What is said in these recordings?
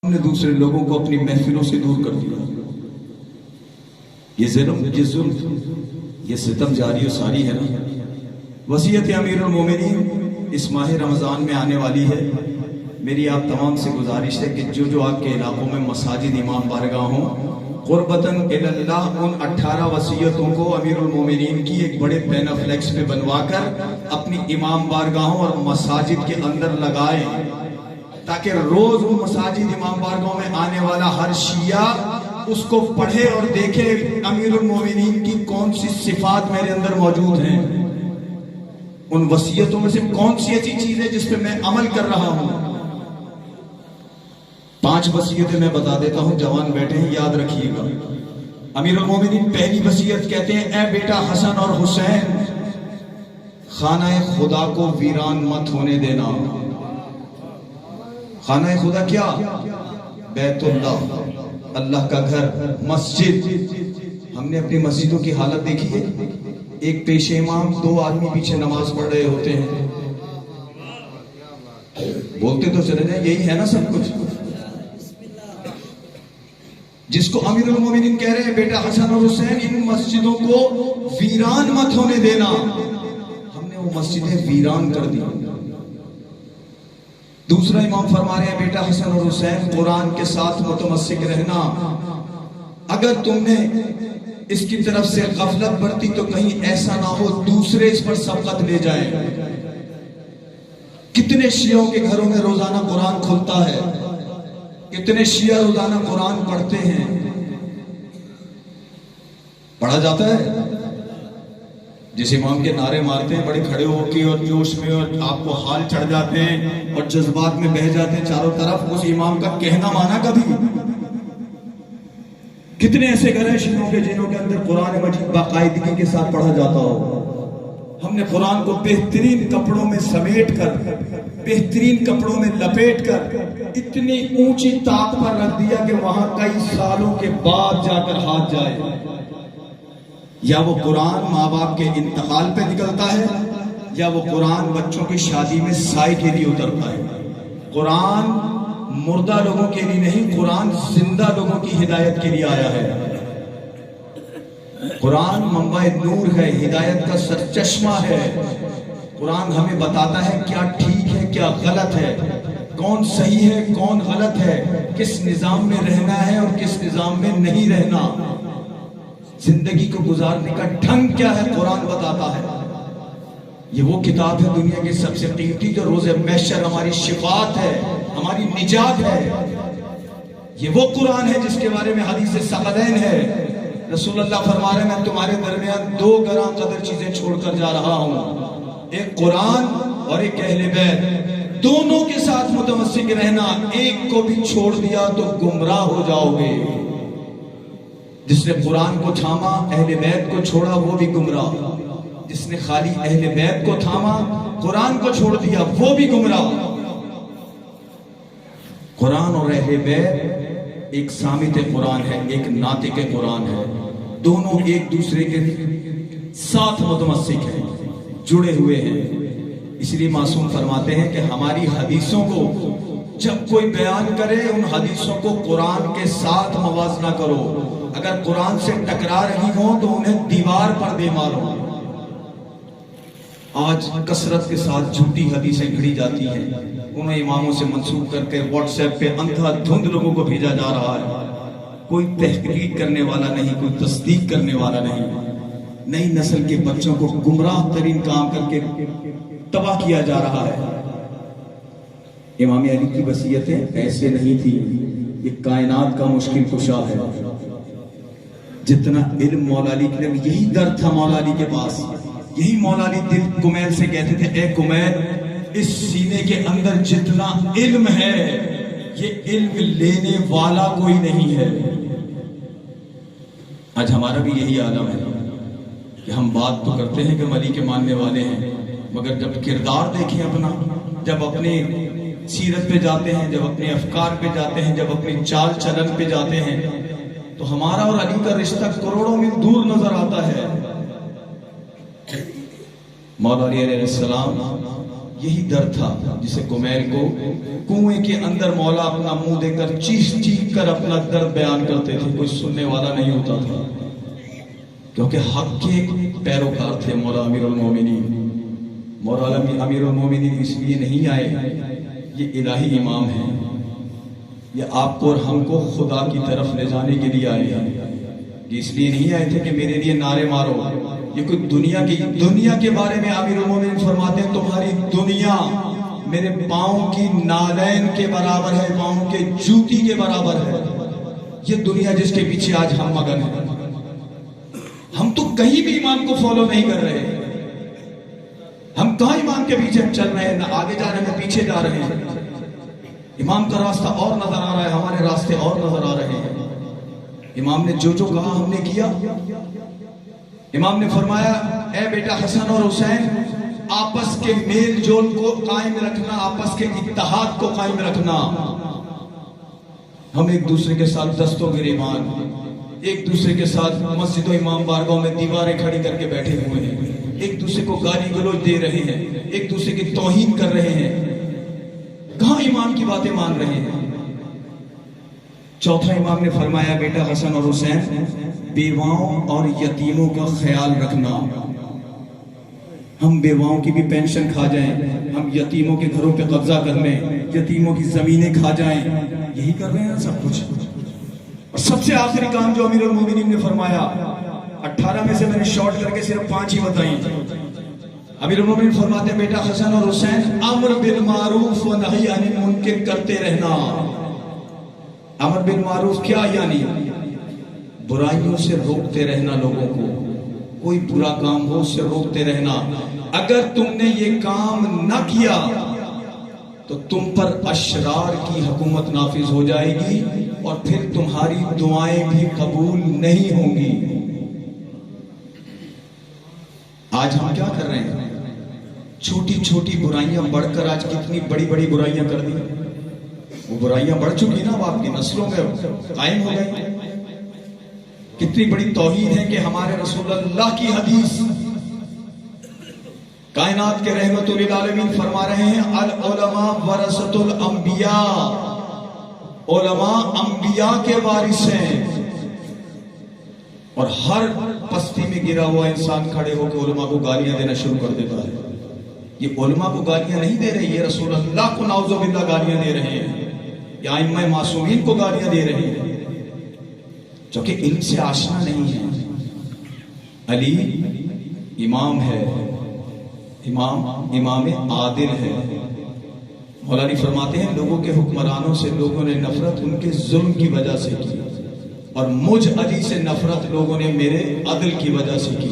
نے دوسرے لوگوں کو اپنی محفلوں سے دور کر دیا. یہ ظلم یہ ستم جاری و ساری ہے نا. وصیت امیر المومنین اس ماہ رمضان میں آنے والی ہے. میری آپ تمام سے گزارش ہے کہ جو آپ کے علاقوں میں مساجد امام بارگاہ ہوں، قربتاً اللہ ان 18 وصیتوں کو امیر المومنین کی ایک بڑے پینہ فلیکس پہ بنوا کر اپنی امام بارگاہوں اور مساجد کے اندر لگائیں، تاکہ روز وہ مساجد امام بارگاہوں میں آنے والا ہر شیعہ اس کو پڑھے اور دیکھے امیر المومنین کی کون سی صفات میرے اندر موجود ہیں، ان وصیتوں میں سے کون سی ایسی چیز ہے جس پہ میں عمل کر رہا ہوں. 5 وصیتیں میں بتا دیتا ہوں، جوان بیٹھے ہیں یاد رکھیے گا. امیر المومنین پہلی وصیت کہتے ہیں، اے بیٹا حسن اور حسین، خانہ خدا کو ویران مت ہونے دینا. خانہ خدا کیا؟ بیت اللہ، اللہ کا گھر، مسجد. ہم نے اپنی مسجدوں کی حالت دیکھی ہے، ایک پیش امام 2 آدمی پیچھے نماز پڑھ رہے ہوتے ہیں. بولتے تو چلے جائیں، یہی ہے نا سب کچھ. جس کو امیر المومنین کہہ رہے ہیں بیٹا حسن اور حسین، ان مسجدوں کو ویران مت ہونے دینا. ہم نے وہ مسجدیں ویران کر دی. دوسرا امام فرما رہے ہیں، بیٹا حسن اور حسین، قرآن کے ساتھ متمسک رہنا. اگر تم نے اس کی طرف سے غفلت برتی تو کہیں ایسا نہ ہو دوسرے اس پر سبقت لے جائیں. کتنے شیعوں کے گھروں میں روزانہ قرآن کھلتا ہے، کتنے شیعہ روزانہ قرآن پڑھتے ہیں. پڑھا جاتا ہے. جس امام کے نعرے مارتے ہیں بڑے کھڑے ہو کے اور جوش میں، اور آپ کو حال چڑھ جاتے ہیں اور جذبات میں بہہ جاتے ہیں چاروں طرف، اس امام کا کہنا مانا کبھی؟ کتنے ایسے گھر ہیں شیعوں کے جنہوں کے اندر قرآن مجید باقاعدگی کے ساتھ پڑھا جاتا ہو. ہم نے قرآن کو بہترین کپڑوں میں سمیٹ کر، بہترین کپڑوں میں لپیٹ کر اتنی اونچی طاق پر رکھ دیا کہ وہاں کئی سالوں کے بعد جا کر ہاتھ جائے. یا وہ قرآن ماں باپ کے انتقال پہ نکلتا ہے، یا وہ قرآن بچوں کی شادی میں سائے کے لیے اترتا ہے. قرآن مردہ لوگوں کے لیے نہیں، قرآن زندہ لوگوں کی ہدایت کے لیے آیا ہے. قرآن منبع نور ہے، ہدایت کا سرچشمہ ہے. قرآن ہمیں بتاتا ہے کیا ٹھیک ہے کیا غلط ہے، کون صحیح ہے کون غلط ہے، کس نظام میں رہنا ہے اور کس نظام میں نہیں رہنا. زندگی کو گزارنے کا ڈھنگ کیا ہے قرآن بتاتا ہے. یہ وہ کتاب ہے دنیا کی سب سے قیمتی جو روز محشر ہماری شفاعت ہے، ہماری نجات ہے. یہ وہ قرآن ہے جس کے بارے میں حدیث ثقلین ہے. رسول اللہ فرما رہے ہیں، میں تمہارے درمیان 2 گراں قدر چیزیں چھوڑ کر جا رہا ہوں، ایک قرآن اور ایک اہل بیت. دونوں کے ساتھ متمسک رہنا. ایک کو بھی چھوڑ دیا تو گمراہ ہو جاؤ گے. جس نے قرآن کو تھاما، اہل بیت کو چھوڑا، وہ بھی گمراہ. جس نے خالی اہل بیت کو تھاما، قرآن کو چھوڑ دیا، وہ بھی گمراہ. قرآن اور اہل بیت ایک سامت قرآن ہے، ایک ناطق قرآن ہے. دونوں ایک دوسرے کے ساتھ متمسک ہیں، جڑے ہوئے ہیں. اس لیے معصوم فرماتے ہیں کہ ہماری حدیثوں کو جب کوئی بیان کرے، ان حدیثوں کو قرآن کے ساتھ موازنہ کرو. اگر قرآن سے ٹکرا رہی ہوں تو انہیں دیوار پر دے مارو. آج کثرت کے ساتھ جھوٹی حدیثیں گھڑی جاتی ہیں، انہیں اماموں سے منسوب کر کے واٹس ایپ پہ اندھا دھند لوگوں کو بھیجا جا رہا ہے. کوئی تحقیق کرنے والا نہیں، کوئی تصدیق کرنے والا نہیں. نئی نسل کے بچوں کو گمراہ ترین کام کر کے تباہ کیا جا رہا ہے. امام علی کی وصیتیں ایسے نہیں تھی. یہ کائنات کا مشکل کشا ہے. جتنا علم مولا علی کے لیے، یہی درد تھا مولا علی کے پاس. یہی مولا علی دل کمیل سے کہتے تھے، اے کمیل، اس سینے کے اندر جتنا علم ہے یہ علم لینے والا کوئی نہیں ہے. آج ہمارا بھی یہی عالم ہے کہ ہم بات تو کرتے ہیں کہ ہم علی کے ماننے والے ہیں، مگر جب کردار دیکھیں اپنا، جب اپنے سیرت پہ جاتے ہیں، جب اپنے افکار پہ جاتے ہیں، جب اپنی چال چلن پہ جاتے ہیں، تو ہمارا اور علی کا رشتہ کروڑوں میل دور نظر آتا ہے. مولا علی علیہ السلام یہی در تھا جسے کمیل کو کنویں کے اندر مولا اپنا منہ دے کر چیخ چیخ کر اپنا درد بیان کرتے تھے، کوئی سننے والا نہیں ہوتا تھا، کیونکہ حق کے پیروکار تھے مولا امیر المومنین۔ مولا امیر المومنین اس لیے نہیں آئے، یہ الہی امام ہیں، یہ آپ کو اور ہم کو خدا کی طرف لے جانے کے لیے آئے ہیں۔ یہ اس لیے نہیں آئے تھے کہ میرے لیے نعرے مارو، یہ کوئی دنیا کے بارے میں امیر المومنین فرماتے ہیں تمہاری دنیا میرے پاؤں کی نالین کے برابر ہے، پاؤں کے جوتی کے برابر ہے۔ یہ دنیا جس کے پیچھے آج ہم مگن ہیں، ہم تو کہیں بھی امام کو فالو نہیں کر رہے، ہم کہاں امام کے پیچھے چل رہے ہیں، نہ آگے جا رہے ہیں نہ پیچھے جا رہے ہیں۔ امام کا راستہ اور نظر آ رہا ہے، ہمارے راستے اور نظر آ رہے ہیں۔ امام نے جو کہا ہم نے کیا۔ امام نے فرمایا اے بیٹا حسن اور حسین، آپس کے میل جول کو قائم رکھنا، آپس کے اتحاد کو قائم رکھنا۔ ہم ایک دوسرے کے ساتھ دستوں گریبان، ایک دوسرے کے ساتھ مسجد و امام بارگاہ میں دیواریں کھڑی کر کے بیٹھے ہوئے ہیں، ایک دوسرے کو گالی گلوچ دے رہے ہیں، ایک دوسرے کی توہین کر رہے ہیں۔ کہاں امام کی باتیں مان رہے ہیں؟ چوتھا امام نے فرمایا بیٹا حسن اور حسین، بیواؤں اور یتیموں کا خیال رکھنا۔ ہم بیواؤں کی بھی پینشن کھا جائیں، ہم یتیموں کے گھروں پہ قبضہ کر لیں، یتیموں کی زمینیں کھا جائیں، یہی کر رہے ہیں سب کچھ۔ اور سب سے آخری کام جو امیر المومنین نے فرمایا، 18 میں سے میں نے شارٹ کر کے صرف 5 ہی بتائیں۔ امیر المومنین فرماتے ہیں بیٹا حسن اور حسین، امر بالمعروف و نہی عن المنکر کرتے رہنا۔ امر بالمعروف کیا یعنی؟ برائیوں سے روکتے رہنا، لوگوں کو کوئی برا کام ہو اس سے روکتے رہنا۔ اگر تم نے یہ کام نہ کیا تو تم پر اشرار کی حکومت نافذ ہو جائے گی اور پھر تمہاری دعائیں بھی قبول نہیں ہوں گی۔ آج ہم کیا کر رہے ہیں؟ چھوٹی چھوٹی برائیاں بڑھ کر آج کتنی بڑی بڑی برائیاں کر دی۔ وہ برائیاں بڑھ چکی نا، وہ آپ کی نسلوں میں قائم ہو گئی۔ کتنی بڑی توہین ہے کہ ہمارے رسول اللہ کی حدیث، کائنات کے رحمت للعالمین فرما رہے ہیں العلماء ورثۃ الانبیاء، علماء انبیاء کے وارث ہیں۔ اور ہر پستی میں گرا ہوا انسان کھڑے ہو کے علماء کو گالیاں دینا شروع کر دیتا ہے۔ یہ علماء کو گالیاں نہیں دے رہے، یہ رسول اللہ کو نعوذ باللہ گالیاں دے رہے ہیں، یا ائمہ معصومین کو گالیاں دے رہے ہیں جو کہ علم سے آشنا نہیں ہے۔ علی امام ہے، امام عادل ہے۔ مولا علی فرماتے ہیں لوگوں کے حکمرانوں سے لوگوں نے نفرت ان کے ظلم کی وجہ سے کی، اور مجھ علی سے نفرت لوگوں نے میرے عدل کی وجہ سے کی۔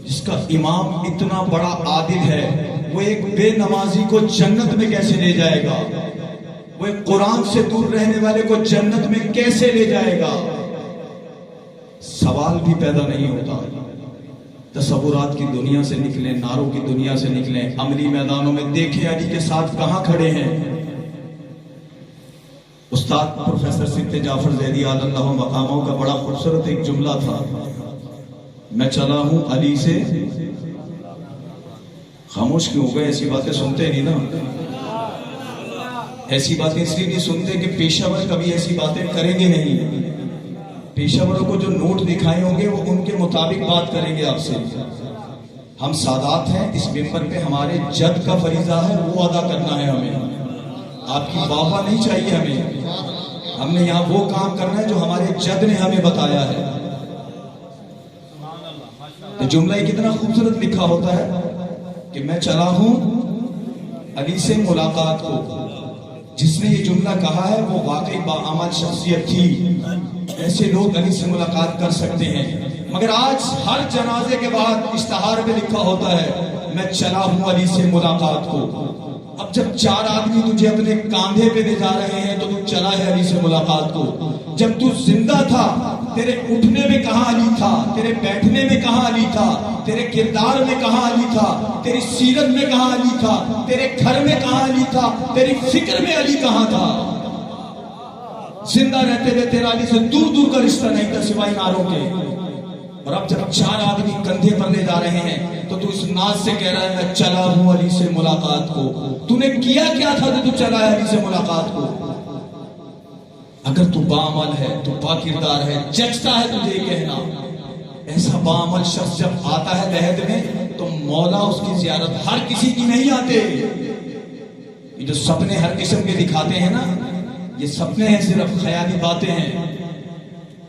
جس کا امام اتنا بڑا عادل ہے، وہ ایک بے نمازی کو جنت میں کیسے لے جائے گا؟ وہ ایک قرآن سے دور رہنے والے کو جنت میں کیسے لے جائے گا؟ سوال بھی پیدا نہیں ہوتا۔ تصورات کی دنیا سے نکلیں، نعروں کی دنیا سے نکلیں، عملی میدانوں میں دیکھیں علی کے ساتھ کہاں کھڑے ہیں۔ استاد پروفیسر سید جعفر زیدی علی اللہ مقاموں کا بڑا خوبصورت ایک جملہ تھا، میں چلا ہوں علی سے۔ خاموش کیوں ہو گئے؟ ایسی باتیں سنتے نہیں نا۔ ایسی باتیں اس لیے نہیں سنتے کہ پیشہ ور کبھی ایسی باتیں کریں گے نہیں۔ پیشہ وروں کو جو نوٹ دکھائے ہوں گے وہ ان کے مطابق بات کریں گے آپ سے۔ ہم سادات ہیں، اس ممبر پہ ہمارے جد کا فریضہ ہے، وہ ادا کرنا ہے ہمیں۔ آپ کی واہ نہیں چاہیے ہمیں، ہم نے یہاں وہ کام کرنا ہے جو ہمارے جد نے ہمیں بتایا ہے۔ یہ جملہ کتنا خوبصورت لکھا ہوتا ہے کہ میں چلا ہوں علی سے ملاقات کو۔ جس نے یہ جملہ کہا ہے وہ واقعی باعمل شخصیت تھی۔ ایسے لوگ علی سے ملاقات کر سکتے ہیں، مگر آج ہر جنازے کے بعد اشتہار پہ لکھا ہوتا ہے میں چلا ہوں علی سے ملاقات کو۔ اب جب 4 آدمی تجھے اپنے کاندھے پہ لے جا رہے ہیں تو تو چلا ہے علی سے ملاقات کو۔ جب تو زندہ تھا تیرے اٹھنے میں کہاں علی تھا، تیرے بیٹھنے میں کہاں علی تھا، تیرے کردار میں کہاں علی تھا، تیری سیرت میں کہاں علی تھا، تیرے گھر میں کہاں علی تھا، تیری فکر میں علی کہاں تھا؟ زندہ رہتے ہوئے تیرا علی سے دور دور کا رشتہ نہیں تھا سوائے ناروں کے، اور اب جب 4 آدمی کندھے پر لے جا رہے ہیں تو تو اس ناز سے کہہ رہا ہے میں چلا ہوں علی سے ملاقات کو. تو نے کیا کیا تھا جو تو چلا ہے علی سے ملاقات کو؟ اگر تو باعمل ہے، تو پاکردار ہے، جچتا ہے تجھے کہنا. ایسا باعمل شخص جب آتا ہے لحد میں تو مولا اس کی زیارت ہر کسی کی نہیں آتے. یہ جو سپنے ہر قسم کے دکھاتے ہیں نا، یہ سپنے ہیں، صرف خیالی باتیں ہیں.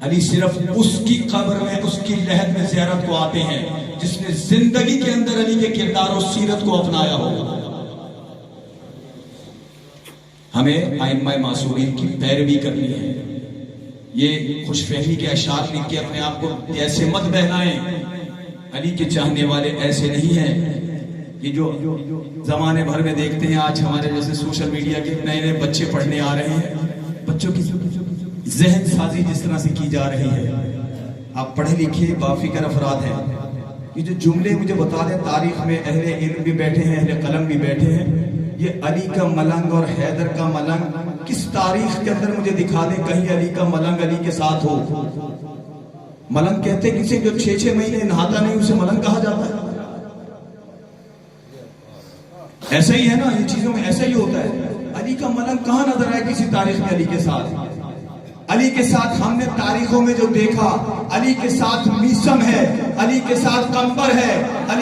علی صرف اس کی قبر میں، اس کی لحد میں زیارت کو آتے ہیں جس نے زندگی کے اندر علی کے کردار و سیرت کو اپنایا ہو. ہمیں ائمہ معصومین کی پیروی کرنی ہے. یہ خوش فہمی کے اشعار لکھ کے اپنے آپ کو ایسے مت بہلائیں. علی کے چاہنے والے ایسے نہیں ہیں. یہ جو زمانے بھر میں دیکھتے ہیں آج ہمارے جیسے سوشل میڈیا کے نئے نئے بچے پڑھنے آ رہے ہیں، بچوں کی ذہن سازی جس طرح سے کی جا رہی ہے. آپ پڑھے لکھے بافکر افراد ہیں. یہ جو جملے مجھے بتا دیں، تاریخ میں اہل علم بھی بیٹھے ہیں، اہل قلم بھی بیٹھے ہیں. یہ علی کا ملنگ اور حیدر کا ملنگ کس تاریخ کے اندر مجھے دکھا دیں کہیں علی کا ملنگ علی کے ساتھ ہو. ملنگ کہتے کسی جو 6 مہینے نہاتا نہیں اسے ملنگ کہا جاتا ہے. ایسا ہی ہے نا، یہ چیزوں میں ایسا ہی ہوتا ہے. علی کا ملنگ کہاں نظر آئے کسی تاریخ میں علی کے ساتھ؟ علی کے ساتھ ہم نے تاریخوں میں جو دیکھا، علی کے ساتھ میسم ہے، علی کے ساتھ قنبر ہے.